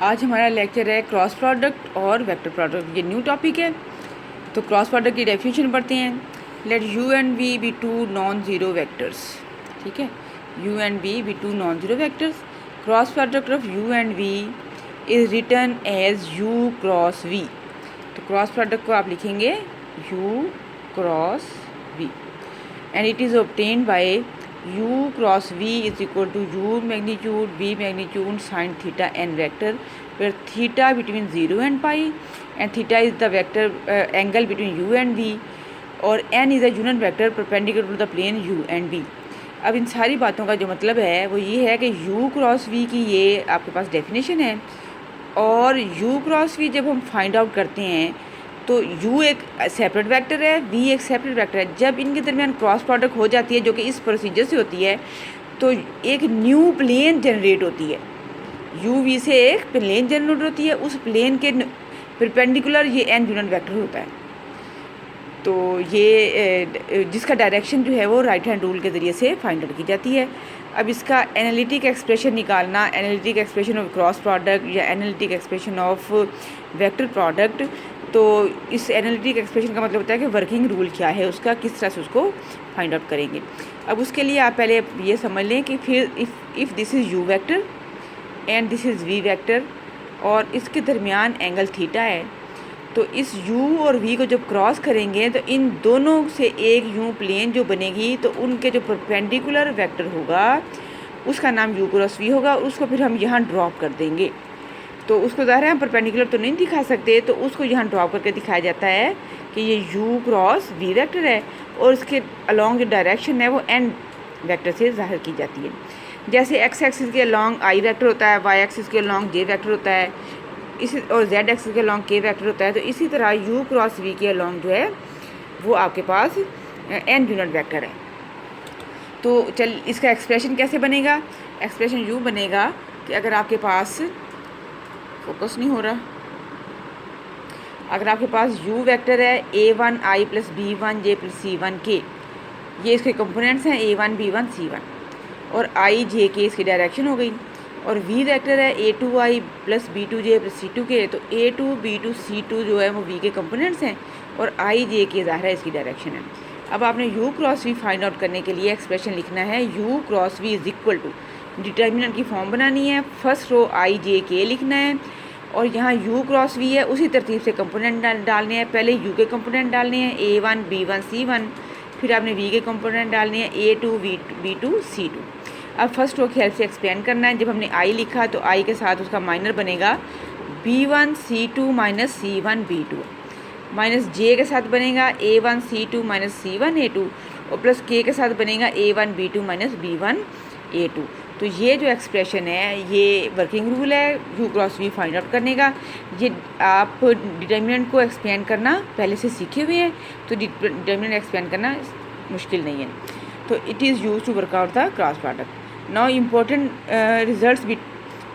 आज हमारा लेक्चर है क्रॉस प्रोडक्ट और वेक्टर प्रोडक्ट। ये न्यू टॉपिक है। तो क्रॉस प्रोडक्ट की डेफिनेशन पढ़ते हैं। Let u and v be two non zero vectors. ठीक है, u and v be two non zero vectors. Cross product of u and v is written as u cross v. तो cross product को आप लिखेंगे u cross v and it is obtained by u cross v is equal to u magnitude v magnitude sin theta n vector, where theta between 0 and pi and theta is the vector angle between u and v और n is a unit vector perpendicular to the plane u and v। अब इन सारी बातों का जो मतलब है वो ये है कि u क्रॉस v की ये आपके पास डेफिनेशन है और u क्रॉस v जब हम फाइंड आउट करते हैं तो u एक सेपरेट वेक्टर है, v एक सेपरेट वेक्टर है। जब इनके दरमियान क्रॉस प्रोडक्ट हो जाती है, जो कि इस प्रोसीजर से होती है, तो एक न्यू प्लेन जनरेट होती है। u v से एक प्लेन जनरेट होती है, उस प्लेन के परपेंडिकुलर ये n यूनिट वेक्टर होता है। तो ये जिसका डायरेक्शन जो है वो राइट हैंड रूल के ज़रिए से फाइंड आउट की जाती है। अब इसका एनालिटिक एक्सप्रेशन निकालना, analytic expression of cross product या analytic expression of vector product, तो इस एनालिटिक एक्सप्रेशन का मतलब होता है कि वर्किंग रूल क्या है उसका, किस तरह से उसको फाइंड आउट करेंगे। अब उसके लिए आप पहले ये समझ लें कि फिर if this is u vector and this is v vector और इसके दरमियान एंगल थीटा है, तो इस u और v को जब क्रॉस करेंगे तो इन दोनों से एक यूँ प्लेन जो बनेगी, तो उनके जो परपेंडिकुलर वेक्टर होगा उसका नाम u क्रॉस v होगा। उसको फिर हम यहाँ ड्रॉप कर देंगे। तो उसको ज़ाहिर है हम परपेंडिकुलर तो नहीं दिखा सकते, तो उसको यहाँ ड्रॉप करके दिखाया जाता है कि ये u क्रॉस v वेक्टर है और उसके अलॉन्ग जो डायरेक्शन है वो n वेक्टर से ज़ाहिर की जाती है। जैसे x एक्सिस के अलॉन्ग i वेक्टर होता है, y एक्सिस के अलॉन्ग j वेक्टर होता है, इसी और z एक्सिस के अलॉन्ग k वेक्टर होता है। तो इसी तरह u क्रॉस v के अलॉन्ग जो है वो आपके पास n यूनिट वेक्टर है। तो चल इसका एक्सप्रेशन कैसे बनेगा? एक्सप्रेशन यूँ बनेगा कि अगर आपके पास फोकस नहीं हो रहा, अगर आपके पास u वेक्टर है a1i plus b1j plus c1k, ये इसके कंपोनेंट्स हैं a1 b1 c1 और i j k इसकी डायरेक्शन हो गई, और v वेक्टर है a2i plus b2j plus c2k, तो a2 b2 c2 जो है वो v के कंपोनेंट्स हैं और i j k ज़ाहिर है इसकी डायरेक्शन है। अब आपने u cross v find out करने के लिए एक्सप्रेशन लिखना है u cross v is equal to, determinant की फॉर्म बनानी है, first row i j k लिखना है और यहाँ u क्रॉस v है उसी तरतीब से कंपोनेंट डालने हैं। पहले u के कंपोनेंट डालने हैं a1 b1 c1, फिर आपने v के कंपोनेंट डालने हैं a2 b2 c2। अब फर्स्ट रो की हेल्प से एक्सपेंड करना है। जब हमने i लिखा तो i के साथ उसका माइनर बनेगा b1 c2 minus c1 b2, minus j के साथ बनेगा a1 c2 minus c1 a2 और प्लस k के साथ बनेगा a1 b2 minus b1 a2। तो ये जो एक्सप्रेशन है ये वर्किंग रूल है u cross v find out करने का। ये आप डिटर्मिनेंट को एक्सपेंड करना पहले से सीखे हुए हैं, तो डिटर्मिनेंट एक्सपेंड करना मुश्किल नहीं है। तो it is use to work out the cross product. Now important results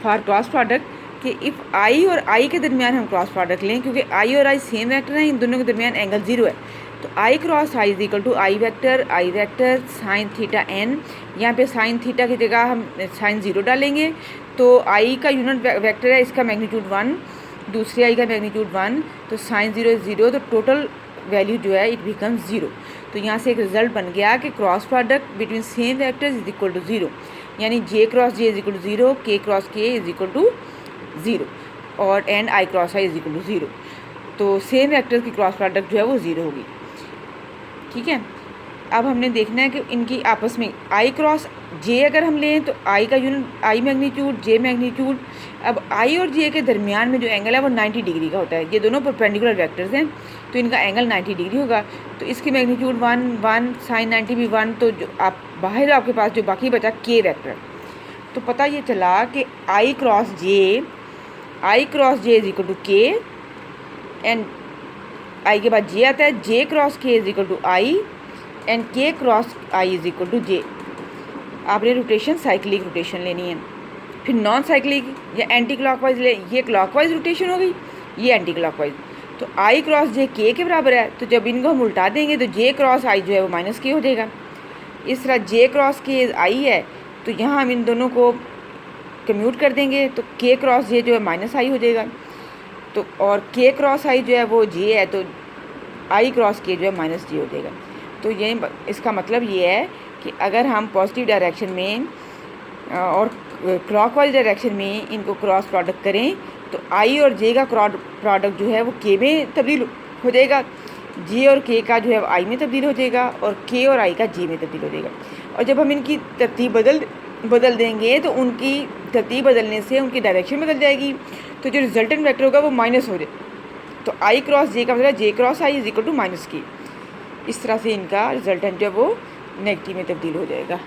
for cross product कि इफ़ i और i के दरमियान हम क्रॉस प्रोडक्ट लें, क्योंकि i और i सेम वेक्टर हैं, इन दोनों के दरमियान एंगल 0 है, तो i cross i is equal to i vector sine theta n। यहाँ पे साइन थीटा की जगह हम साइन 0 डालेंगे, तो i का यूनिट वेक्टर है, इसका मैग्नीट्यूड 1, दूसरे i का मैग्नीट्यूड 1, तो साइन 0 इज़ 0, तो टोटल वैल्यू जो है इट बिकम 0। तो यहाँ से एक रिजल्ट बन गया कि cross product between same vectors is equal to 0, यानी j cross j is equal to 0, k cross k is equal to 0 और and i cross i is equal to 0। तो सेम वेक्टर की क्रॉस प्रोडक्ट जो है वो 0 होगी। ठीक है, अब हमने देखना है कि इनकी आपस में i क्रॉस j अगर हम लें तो i का unit i magnitude j magnitude. अब i और j के दरमियान में जो एंगल है वो 90 डिग्री का होता है। ये दोनों परपेंडिकुलर वेक्टर्स हैं तो इनका एंगल 90 डिग्री होगा। तो इसकी मैग्नीट्यूड 1 साइन 90 भी 1, तो जो आप बाहर आपके पास जो बाकी बचा k वेक्टर। तो पता ये चला कि i cross j is equal to k and i के बाद j आता है, j cross k is equal to i and k cross i is equal to j। आपने रोटेशन साइक्लिक रोटेशन लेनी है। फिर नॉन साइक्लिक या एंटी क्लॉकवाइज ले, ये क्लॉकवाइज रोटेशन हो गई, ये एंटी क्लॉकवाइज। तो i क्रॉस j k के बराबर है, तो जब इनको हम उल्टा देंगे तो j क्रॉस i जो है वो माइनस k हो जाएगा। इस तरह j क्रॉस k i है, तो यहाँ हम इन दोनों को कम्यूट कर देंगे तो के क्रॉस जे जो है माइनस आई हो जाएगा। तो और के क्रॉस आई जो है वो जे है, तो आई क्रॉस के जो है माइनस जे हो जाएगा। तो ये इसका मतलब ये है कि अगर हम पॉजिटिव डायरेक्शन में और क्लॉकवाइज डायरेक्शन में इनको क्रॉस प्रोडक्ट करें तो आई और जे का प्रोडक्ट जो है वो के में तब्दील हो जाएगा, जे और के का जो है आई में तब्दील हो जाएगा, और के और आई का जे में तब्दील हो जाएगा। और जब हम इनकी तरतीब बदल देंगे तो उनकी तरतीब बदलने से उनकी डायरेक्शन बदल जाएगी, तो जो रिजल्टेंट वेक्टर होगा वो माइनस हो जाए। तो आई क्रॉस जे का मतलब J cross I is equal to minus K. इस तरह से इनका रिजल्टेंट जो है वो नेगेटिव में तब्दील हो जाएगा।